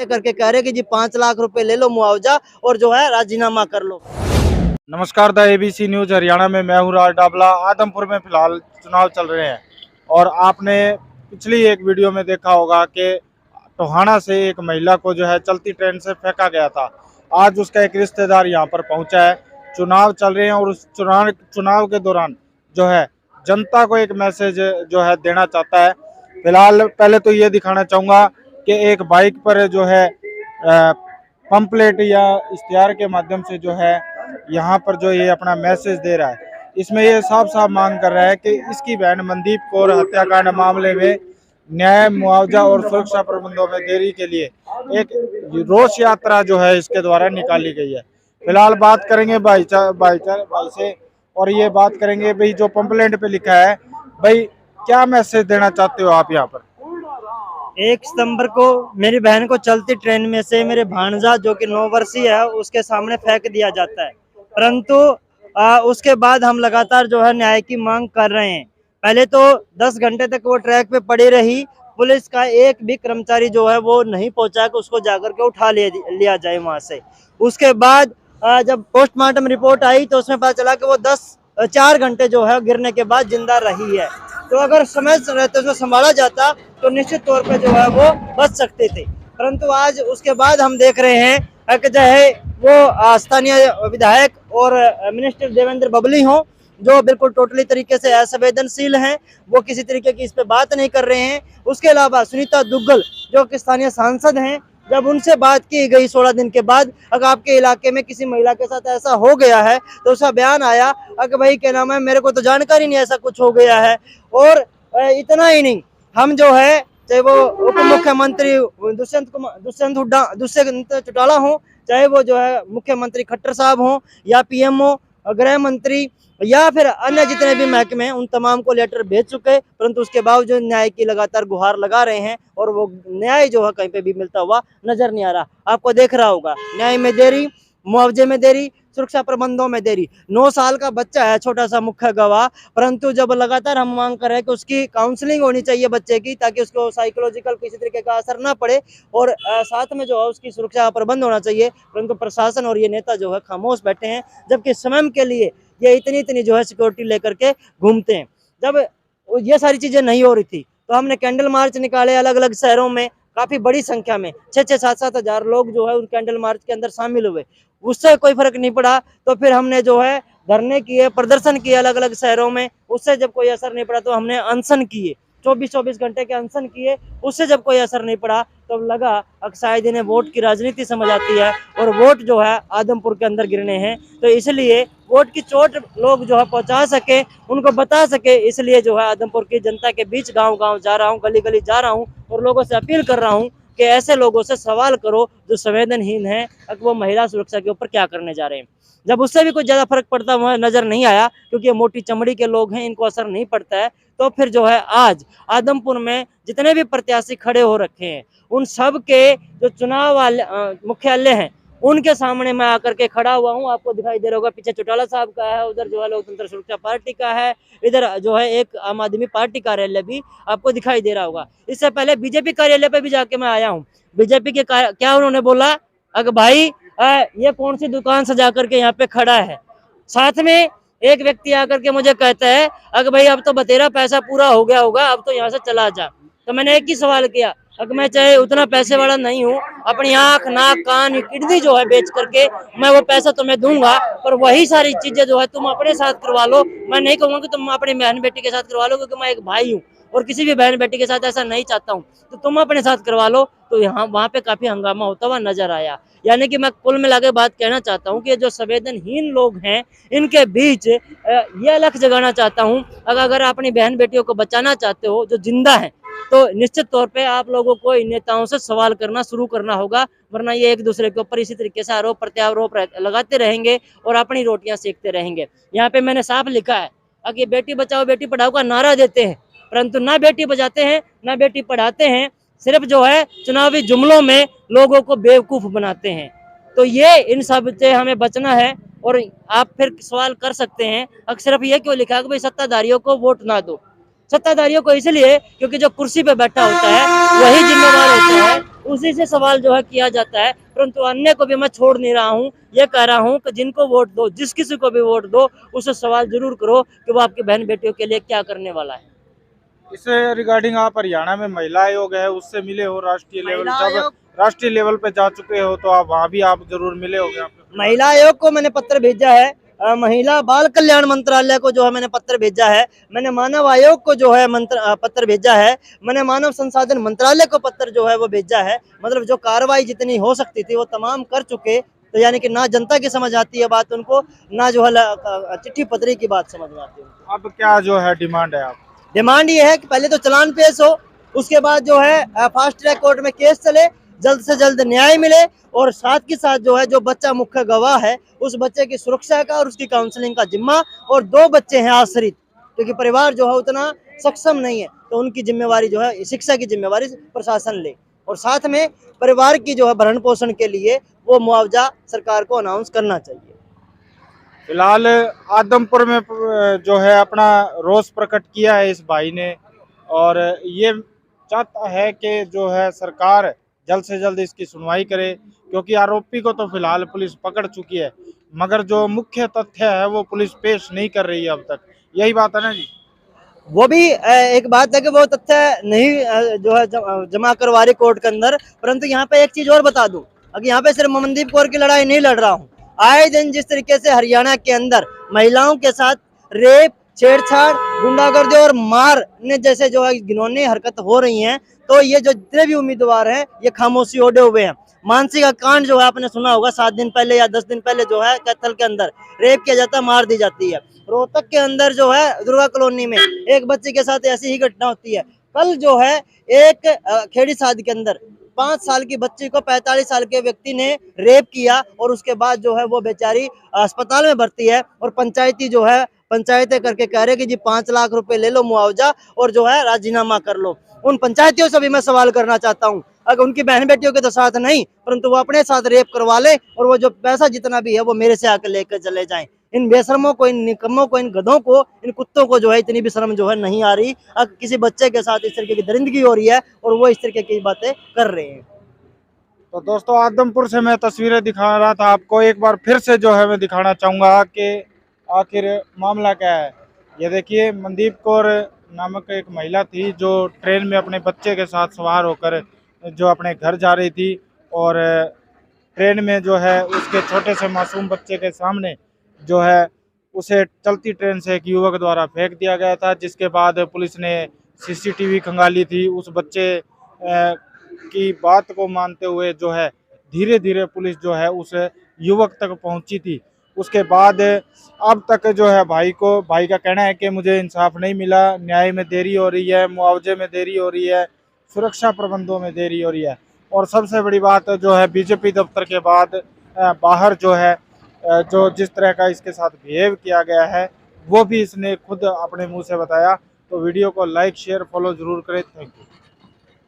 करके कह रहे कि जी 5 लाख रुपए ले लो मुआवजा और जो है राजीनामा कर लो। नमस्कार, द एबीसी न्यूज हरियाणा में मैं हूँ राज डाबला। आदमपुर में फिलहाल चुनाव चल रहे हैं और आपने पिछली एक वीडियो में देखा होगा कि टोहाना से एक महिला को जो है चलती ट्रेन से फेंका गया था। आज उसका एक रिश्तेदार यहाँ पर पहुंचा है। चुनाव चल रहे हैं और उस चुनाव के दौरान जो है जनता को एक मैसेज जो है देना चाहता है। फिलहाल पहले तो ये दिखाना चाहूँगा कि एक बाइक पर जो है पंपलेट या इश्तिहार के माध्यम से जो है यहाँ पर जो ये अपना मैसेज दे रहा है। इसमें ये साफ साफ मांग कर रहा है कि इसकी बहन मनदीप कौर हत्याकांड मामले में न्याय, मुआवजा और सुरक्षा प्रबंधों में देरी के लिए एक रोष यात्रा जो है इसके द्वारा निकाली गई है। फिलहाल बात करेंगे भाई से और ये बात करेंगे भाई जो पंपलेट पे लिखा है, भाई क्या मैसेज देना चाहते हो आप यहाँ पर? 1 सितंबर को मेरी बहन को चलती ट्रेन में से मेरे भांजा जो कि 9 वर्षीय है उसके सामने फेंक दिया जाता है, परंतु उसके बाद हम लगातार जो है न्याय की मांग कर रहे हैं। पहले तो 10 घंटे तक वो ट्रैक पे पड़ी रही, पुलिस का एक भी कर्मचारी जो है वो नहीं पहुंचा कि उसको जाकर के उठा लिया जाए वहां से। उसके बाद जब पोस्टमार्टम रिपोर्ट आई तो उसमें पता चला कि वो 4 घंटे जो है गिरने के बाद जिंदा रही है। तो अगर समय रहते उसको संभाला जाता तो निश्चित तौर पे जो है वो बच सकते थे, परंतु आज उसके बाद हम देख रहे हैं कि चाहे वो स्थानीय विधायक और मिनिस्टर देवेंद्र बबली हों जो बिल्कुल टोटली तरीके से असंवेदनशील हैं, वो किसी तरीके की इस पे बात नहीं कर रहे हैं। उसके अलावा सुनीता दुग्गल जो कि स्थानीय सांसद हैं, जब उनसे बात की गई 16 दिन के बाद, अगर आपके इलाके में किसी महिला के साथ ऐसा हो गया है तो उसका बयान आया अगर भाई क्या नाम है मेरे को तो जानकारी नहीं ऐसा कुछ हो गया है। और इतना ही नहीं, हम जो है चाहे वो उप मुख्यमंत्री दुष्यंत चौटाला हो, चाहे वो जो है मुख्यमंत्री खट्टर साहब हो या पीएमओ, गृह मंत्री या फिर अन्य जितने भी महकमे हैं, उन तमाम को लेटर भेज चुके, परंतु उसके बावजूद न्याय की लगातार गुहार लगा रहे हैं और वो न्याय जो है कहीं पे भी मिलता हुआ नजर नहीं आ रहा। आपको देख रहा होगा न्याय में देरी, मुआवजे में देरी, सुरक्षा प्रबंधों में देरी। 9 साल का बच्चा है छोटा सा मुख्य गवाह, परंतु जब लगातार हम मांग कर रहे हैं कि उसकी काउंसलिंग होनी चाहिए बच्चे की ताकि उसको साइकोलॉजिकल किसी तरीके का असर ना पड़े और साथ में जो है उसकी सुरक्षा प्रबंध होना चाहिए, परंतु प्रशासन और ये नेता जो है खामोश बैठे हैं, जबकि स्वयं के लिए ये इतनी जो है सिक्योरिटी लेकर के घूमते हैं। जब ये सारी चीजें नहीं हो रही थी तो हमने कैंडल मार्च निकाले अलग अलग शहरों में, काफी बड़ी संख्या में 6-7 हजार लोग जो है उन कैंडल मार्च के अंदर शामिल हुए, उससे कोई फर्क नहीं पड़ा। तो फिर हमने जो है धरने किए, प्रदर्शन किए अलग अलग शहरों में, उससे जब कोई असर नहीं पड़ा तो हमने अनशन किए, 24-24 घंटे के अनशन किए, उससे जब कोई असर नहीं पड़ा तो लगा अब शायद इन्हें वोट की राजनीति समझ आती है और वोट जो है आदमपुर के अंदर गिरने हैं, तो इसलिए वोट की चोट लोग जो है पहुंचा सके, उनको बता सके, इसलिए जो है आदमपुर की जनता के बीच गांव गांव जा रहा हूं, गली गली जा रहा हूं और लोगों से अपील कर रहा हूं कि ऐसे लोगों से सवाल करो जो संवेदनहीन है कि वो महिला सुरक्षा के ऊपर क्या करने जा रहे हैं। जब उससे भी कुछ ज्यादा फर्क पड़ता हुआ नजर नहीं आया क्योंकि ये मोटी चमड़ी के लोग हैं, इनको असर नहीं पड़ता है, तो फिर जो है आज आदमपुर में जितने भी प्रत्याशी खड़े हो रखे हैं उन सब के जो चुनाव वाले मुख्यालय हैं उनके सामने मैं आकर के खड़ा हुआ हूं। आपको दिखाई दे रहा होगा पीछे चौटाला साहब का है, उधर जो है लोकतंत्र सुरक्षा पार्टी का है, इधर जो है एक आम आदमी पार्टी कार्यालय भी आपको दिखाई दे रहा होगा। इससे पहले बीजेपी कार्यालय पे भी जाके मैं आया हूँ। बीजेपी के क्या उन्होंने बोला, अगर भाई ये कौन सी दुकान सजा करके यहाँ पे खड़ा है। साथ में एक व्यक्ति आकर के मुझे कहता है अगर भाई अब तो बतेरा पैसा पूरा हो गया होगा, अब तो यहाँ से चला जा। तो मैंने एक ही सवाल किया, अगर मैं चाहे उतना पैसे वाला नहीं हूँ, अपनी आंख, नाक, कान, किडनी जो है बेच करके मैं वो पैसा तुम्हें दूंगा, पर वही सारी चीजें जो है तुम अपने साथ करवा लो। मैं नहीं कहूंगा कि तुम अपनी बहन बेटी के साथ करवा लो, क्योंकि मैं एक भाई हूँ और किसी भी बहन बेटी के साथ ऐसा नहीं चाहता हूँ, तो तुम अपने साथ करवा लो। तो यहाँ वहाँ पे काफी हंगामा होता हुआ नजर आया। यानी कि मैं कुल मिला के बात कहना चाहता हूँ कि जो संवेदनहीन लोग हैं इनके बीच ये अलग जगाना चाहता हूँ, अगर अपनी बहन बेटियों को बचाना चाहते हो जो जिंदा है, तो निश्चित तौर पे आप लोगों को इन नेताओं से सवाल करना शुरू करना होगा, वरना ये एक दूसरे के ऊपर इसी तरीके से आरोप प्रत्यारोप लगाते रहेंगे और अपनी रोटियां सेकते रहेंगे। यहाँ पे मैंने साफ लिखा है, अगर बेटी बचाओ बेटी पढ़ाओ का नारा देते हैं, परंतु ना बेटी बचाते हैं ना बेटी पढ़ाते हैं, सिर्फ जो है चुनावी जुमलों में लोगों को बेवकूफ बनाते हैं। तो ये इन सब से हमें बचना है। और आप फिर सवाल कर सकते हैं, अगर सिर्फ ये क्यों लिखा है कि भाई सत्ताधारियों को वोट ना दो। सत्ताधारियों को इसलिए क्योंकि जो कुर्सी पे बैठा होता है वही जिम्मेवार होता है, उसी से सवाल जो है किया जाता है। परंतु अन्य को भी मैं छोड़ नहीं रहा हूँ, ये कह रहा हूँ कि जिनको वोट दो, जिस किसी को भी वोट दो, उससे सवाल जरूर करो कि वो आपकी बहन बेटियों के लिए क्या करने वाला है। इससे रिगार्डिंग आप हरियाणा में महिला आयोग है उससे मिले हो राष्ट्रीय लेवल, महिला जब आयोग राष्ट्रीय लेवल पे जा चुके हो तो आप वहाँ भी आप जरूर मिले होंगे आपके। महिला आयोग को मैंने पत्र भेजा है, महिला बाल कल्याण मंत्रालय को जो है मैंने पत्र भेजा है, मैंने मानव आयोग को जो है पत्र भेजा है, मैंने मानव संसाधन मंत्रालय को पत्र जो है वो भेजा है। मतलब जो कार्रवाई जितनी हो सकती थी वो तमाम कर चुके। तो यानी कि ना जनता की समझ आती है बात उनको, ना जो है चिट्ठी पत्री की बात समझ में आती है उनको। अब क्या जो है डिमांड है आप? डिमांड ये है कि पहले तो चालान पेश हो, उसके बाद जो है फास्ट ट्रैक कोर्ट में केस चले, जल्द से जल्द न्याय मिले, और साथ के साथ जो है जो बच्चा मुख्य गवाह है उस बच्चे की सुरक्षा का और उसकी काउंसलिंग का जिम्मा, और 2 बच्चे हैं आश्रित, क्योंकि परिवार जो है उतना सक्षम नहीं है, तो उनकी जिम्मेवारी जो है शिक्षा की जिम्मेवारी प्रशासन ले, और साथ में परिवार की जो है भरण पोषण के लिए वो मुआवजा सरकार को अनाउंस करना चाहिए। फिलहाल आदमपुर में जो है अपना रोष प्रकट किया है इस भाई ने, और ये चाहता है कि जो है सरकार जल्द से जल्द इसकी सुनवाई करे, क्योंकि आरोपी को तो फिलहाल पुलिस पकड़ चुकी है, मगर जो मुख्य तथ्य है वो पुलिस पेश नहीं कर रही है अब तक। यही बात है ना जी? वो भी एक बात है कि वो तथ्य नहीं जो है जमा करवा रही कोर्ट के अंदर। परंतु यहाँ पे एक चीज और बता दूं, अगर यहाँ पे सिर्फ मनदीप कौर की लड़ाई नहीं लड़ रहा हूँ, आए दिन जिस तरीके से हरियाणा के अंदर महिलाओं के साथ रेप, छेड़छाड़, गुंडागर्दी और मार ने जैसे जो है घिनौनी हरकत हो रही हैं, तो ये जो जितने भी उम्मीदवार हैं ये खामोशी ओढ़े हुए हैं। मानसी का कांड जो है आपने सुना होगा, 7 दिन पहले या 10 दिन पहले जो है कैथल के अंदर रेप किया जाता है, मार दी जाती है। रोहतक के अंदर जो है दुर्गा कॉलोनी में एक बच्चे के साथ ऐसी ही घटना होती है। कल जो है एक खेड़ी साध के अंदर 5 साल की बच्ची को 45 साल के व्यक्ति ने रेप किया, और उसके बाद जो है वो बेचारी अस्पताल में भर्ती है, और पंचायती जो है पंचायतें करके कह रहे कि जी 5 लाख रुपए ले लो मुआवजा और जो है राजीनामा कर लो। उन पंचायतियों से भी मैं सवाल करना चाहता हूँ, अगर उनकी बहन बेटियों के तो साथ नहीं, परंतु वो अपने साथ रेप करवा ले, और वो जो पैसा जितना भी है वो मेरे से आकर लेकर चले जाएं। इन बेशर्मों को, इन निकम्मों को, इन गधों को, इन कुत्तों को जो है इतनी भी शर्म जो है नहीं आ रही। अगर किसी बच्चे के साथ इस तरीके की दरिंदगी हो रही है और वो इस तरीके की बातें कर रहे हैं। तो दोस्तों आदमपुर से मैं तस्वीरें दिखा रहा था आपको, एक बार फिर से जो है मैं दिखाना चाहूँगा कि आखिर मामला क्या है। ये देखिए, मनदीप कौर नामक एक महिला थी जो ट्रेन में अपने बच्चे के साथ सवार होकर जो अपने घर जा रही थी, और ट्रेन में जो है उसके छोटे से मासूम बच्चे के सामने जो है उसे चलती ट्रेन से एक युवक द्वारा फेंक दिया गया था, जिसके बाद पुलिस ने सीसीटीवी खंगाली थी। उस बच्चे की बात को मानते हुए जो है धीरे धीरे पुलिस जो है उस युवक तक पहुंची थी। उसके बाद अब तक जो है भाई का कहना है कि मुझे इंसाफ नहीं मिला, न्याय में देरी हो रही है, मुआवजे में देरी हो रही है, सुरक्षा प्रबंधों में देरी हो रही है, और सबसे बड़ी बात जो है बीजेपी दफ्तर के बाद बाहर जो है जो जिस तरह का इसके साथ बिहेव किया गया है वो भी इसने खुद अपने मुंह से बताया। तो वीडियो को लाइक, शेयर, फॉलो जरूर करें। Thank you.